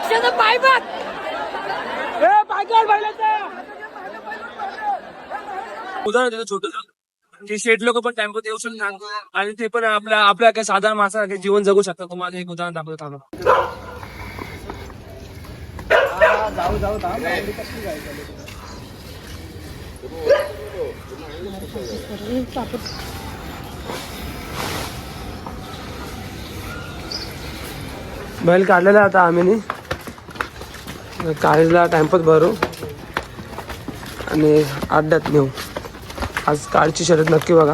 पक्षाचा पाय बघ. उदाहरण देतो छोटं की शेठ लोक पण टेम्पोत येऊ शकतात आणि ते पण आपल्या काही साधारण माणसासारखे जीवन जगू शकतात. तुम्हाला एक उदाहरण दाखवतो थांबा. बैल काढलेला आता आम्ही काळीला टेम्पोत भरू आणि अड्ड्यात नेऊ. आज काळची शर्यत नक्की बघा.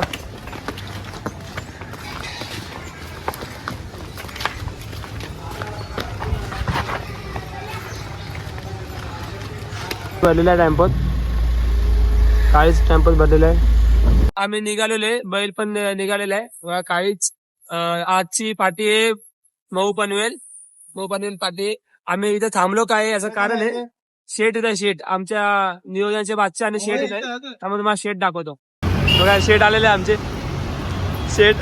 भरलेला आहे टेम्पोत, काळीच टेम्पोत भरलेला आहे. आम्ही निघालेलो आहे, बैल पण निघालेला आहे. काळीच आजची पार्टी आहे मऊ पनवेल पार्टी. आम्ही इथे थांबलो काय याचं कारण आहे, शेट इथं शेट आमच्या नियोजनाचे बादशाह आणि शेट इथे त्यामुळे तुम्हाला शेट दाखवतो. बघा शेट आलेले आमचे शेट.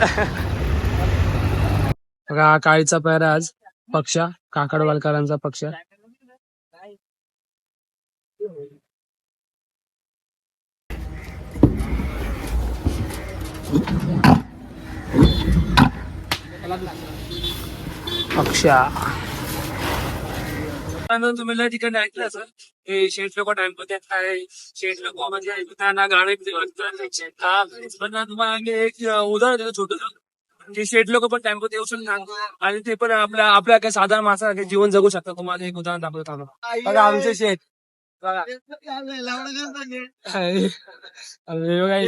बघा काळीचा पैरा आज पक्षा काकडवालकरांचा पक्ष. पक्षा तुम्ही लय ठिकाणी ऐकलं असं शेठ लोक टाइम काय शेठ लोक म्हणजे त्यांना गाणे पण तुम्हाला एक उदाहरण देतो छोटं की शेठ लोक पण टेम्पोत येऊ शकतात आणि ते पण आपल्या काही साधारण माणसासारखे जीवन जगू शकतात. तुम्हाला एक उदाहरण दाखवतो थांबा. बघा आमचे शेठ बघा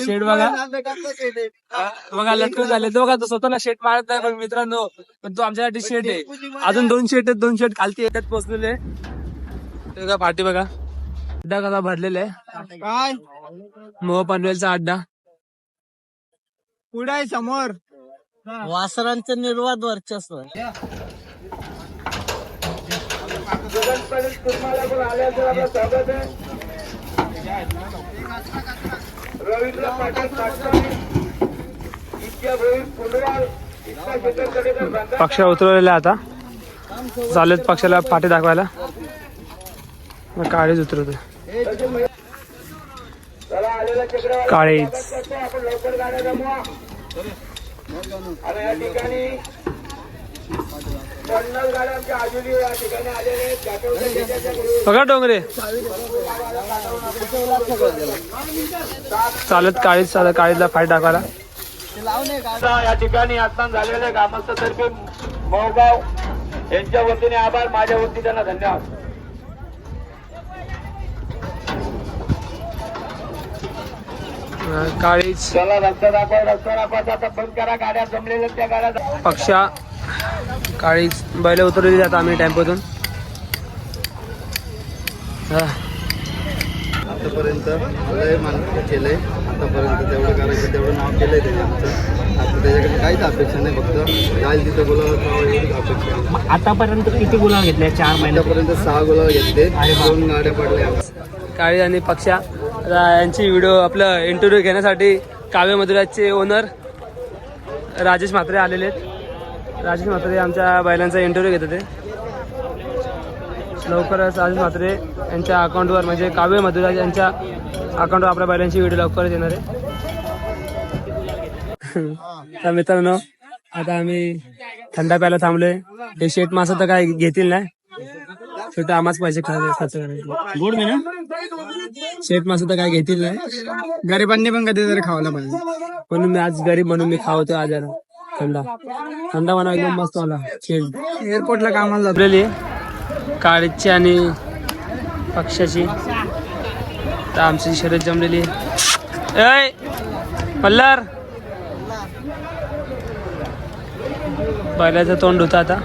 शेठ बघा लटकन झाले तो बघा. तो स्वतःला शेट मारत नाही पण मित्रांनो पण तो आमच्यासाठी शेट आहे. अजून 2 शेट आहेत, 2 शेट खालती येतात पोहोचलेले. बघा पाठी बघा अड्डा कसा भरलेला आहे. काय मोह पनवेलचा अड्डा पुढे आहे समोर वासरांचं निर्वाद वर्चस्व. पक्ष उतरवलेला आता चालेल पक्षाला पाठी दाखवायला. काळीच उतरवतो काळीच. बघा डोंगरे चालत काळीला फाईट दाखवायला. या ठिकाणी आत्ता झालेल्या ग्रामस्थातर्फे मोहगाव यांच्या वतीने आभार, माझ्या वतीने त्यांना धन्यवाद. काळीच चला रस्ता दाखवायचा आता बंद करा. गाड्या जमलेल्या त्या गाड्या पक्षा काळीच बैल उतरवली जातात आम्ही टेम्पोतून. आतापर्यंत लय माणसं केलंय, आतापर्यंत तेवढं करायचं तेवढं नाव केलंय त्याने आमचं. आता त्याच्याकडे काहीच अपेक्षा नाही, फक्त जाईल तिथं गुलाबात नाव एवढीच अपेक्षा आहे. आतापर्यंत किती गुलाब घेतले 4 महिन्यापर्यंत 6 गुलाब घेतले, 2 गाड्या पडल्या. काळी आणि पक्षा यांची व्हिडिओ आपलं इंटरव्ह्यू घेण्यासाठी काव्य मधुराचे ओनर राजेश म्हात्रे आलेले आहेत. राजेश म्हात्रे आमच्या बैलांचा इंटरव्ह्यू घेत होते. लवकरच राजेश म्हात्रे यांच्या अकाउंटवर म्हणजे काव्य मधुराज यांच्या अकाउंटवर आपल्या बैलांची व्हिडिओ लवकरच येणार आहे. तर मित्रांनो आता आम्ही थंडा प्यायला थांबलोय. हे शेट मासा तर काय घेतील नाही, शेट आम्हाच पैसे खर्च करायचे. गोड मी ना शेट मासा तर काय घेतील नाही, गरिबांनी पण कधीतरी खावलं पाहिजे म्हणून मी आज गरीब म्हणून मी खावतो आज थंडा म्हणा एकदम मस्त वाला. शेट एअरपोर्टला कामाला लाभलेली काळीची आणि पक्षाची. तर आमची शर्यत जमलेली आहे. पल्लार बैलाचं तोंड होतं आता.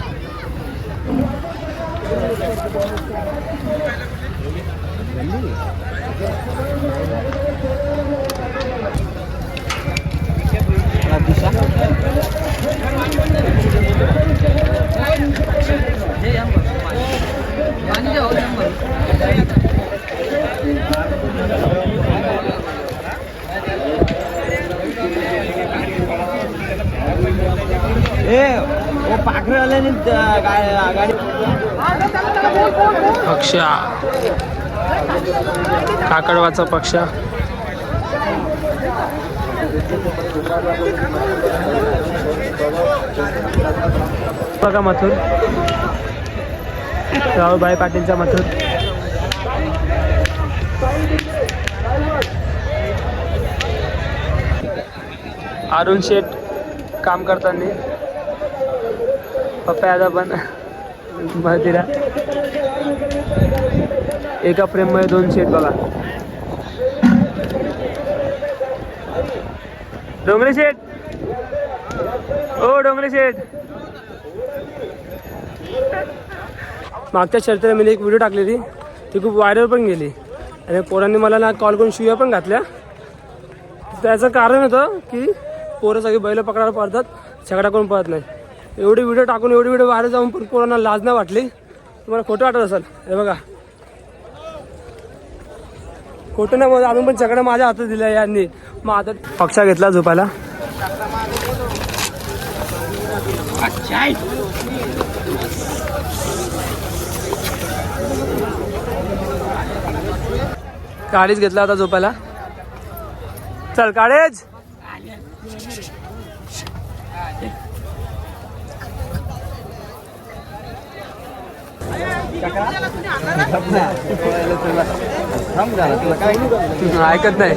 वो पाखरे बैलवाल्याने गाडी पक्षा काकडवाचा पक्षा बघा मथुर राहुलभाई पाटीलचा मथुर अरुण शेठ काम करताना पप्पा दादा पण माहितीला एका फ्रेममध्ये 2 शेट बघा डोंगरे शेठ ओ डोंगरे शेठ मागच्या शर्तीला मी एक व्हिडिओ टाकलेली ती खूप व्हायरल पण गेली आणि पोरांनी मला ना कॉल करून शिव्या पण घातल्या त्याचं कारण होतं की पोरं सगळी बैल पकडायला पडतात झगडा करून पळत नाही एवढी व्हिडिओ टाकून एवढी व्हिडिओ बाहेर जाऊन पण पोरांना लाज नाही वाटली तुम्हाला खोटं वाटत असेल हे बघा खोटं नाही मग अजून पण झगडा माझ्या हातात दिला यांनी मग आता पक्षा घेतला झोपायला काळीच घेतला होता झोपायला चल काळेज ऐकत नाही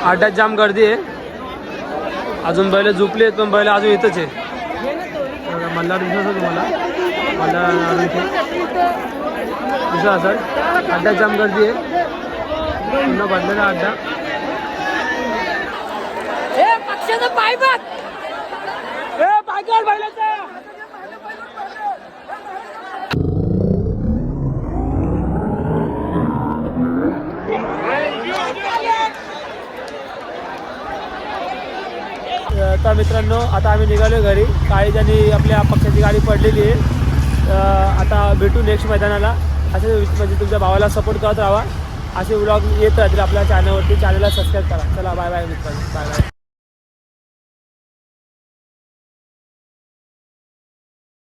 आड्यात जाम गर्दी आहे अजून बैल झोपली आहेत पण बैल अजून इथंच आहे मल्हार दिसत तुम्हाला मल्हार दिसत असेल अड्ड्यात जाम गर्दी आहे पुन्हा भरलेला अड्डा तर मित्रांनो आता आम्ही निघालो घरी काही जणी आपल्या पक्षाची गाडी पडलेली आहे आता भेटू नेक्स्ट मैदानाला असे म्हणजे तुमच्या भावाला सपोर्ट करत राहा असे व्लॉग येत राहतील आपल्या चॅनलवरती चॅनलला सबस्क्राईब करा चला बाय बाय मित्रांनो बाय बाय